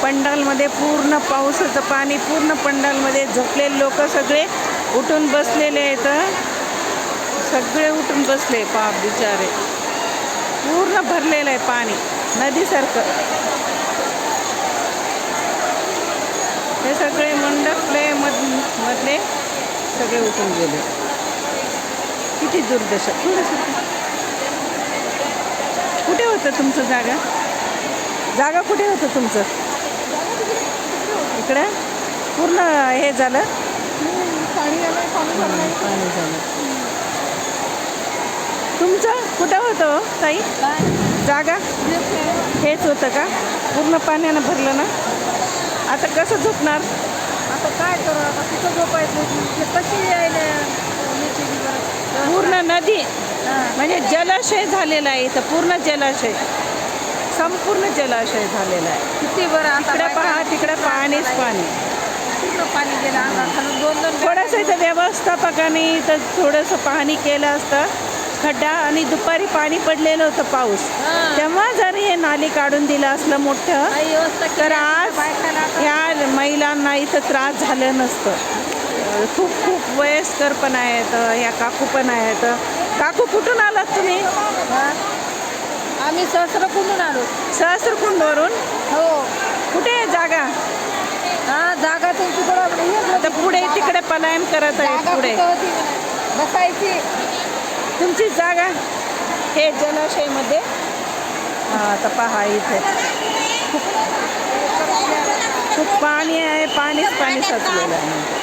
पंडालमध्ये पूर्ण पावसाचं पाणी, पूर्ण पंडालमध्ये झोपलेले लोक सगळे उठून बसलेले आहेत. सगळे उठून बसले, पाप बिचारे. पूर्ण भरलेलं आहे पाणी नदीसारखं. हे सगळे मंडपले मधले सगळे उठून गेले. किती दुर्दशा. थोडंसं कुठे होतं तुमचं जागा? जागा कुठे होतं तुमचं? इकडं पूर्ण हे झालं, पाणी झालं. तुमचं कुठं होतं ताई जागा? हेच होतं का? पूर्ण पाण्यानं भरलं ना. आता कसं झोपणार? आता काय करू? आता कुठं झोपायचं? कशी यायला? पूर्ण नदी म्हणजे जलाशय झालेला आहे इथं. पूर्ण जलाशय, संपूर्ण जलाशय झालेला आहे. किती बरं. आता इकडे पहा, तिकडे पाणीच पाणी. पूर्ण पाणी गेलं अंगाखालून. दोन थोडंसं इथं व्यवस्थापकाने इथं थोडंसं पाहणी केलं असतं, खड्डा, आणि दुपारी पाणी पडलेलं होतं पाऊस, तेव्हा जर हे नाली काढून दिलं असलं मोठं, तर आज ह्या महिलांना इथं त्रास झालं नसतं. खूप खूप वयस्कर पण आहेत, ह्या काकू पण आहेत. काकू कुठून आलात तुम्ही? आम्ही सहस्रकुंडून आलो. सहस्रकुंडवरून? हो. कुठे आहे जागा? हा, जागा तुमची आता पुढे तिकडे पलायन करत आहेत. पुढे बसायची तुमची जागा हे जलाशयमध्ये. आता पहा इथे खूप पाणी आहे, पाणीच पाणी साचलेलं आहे.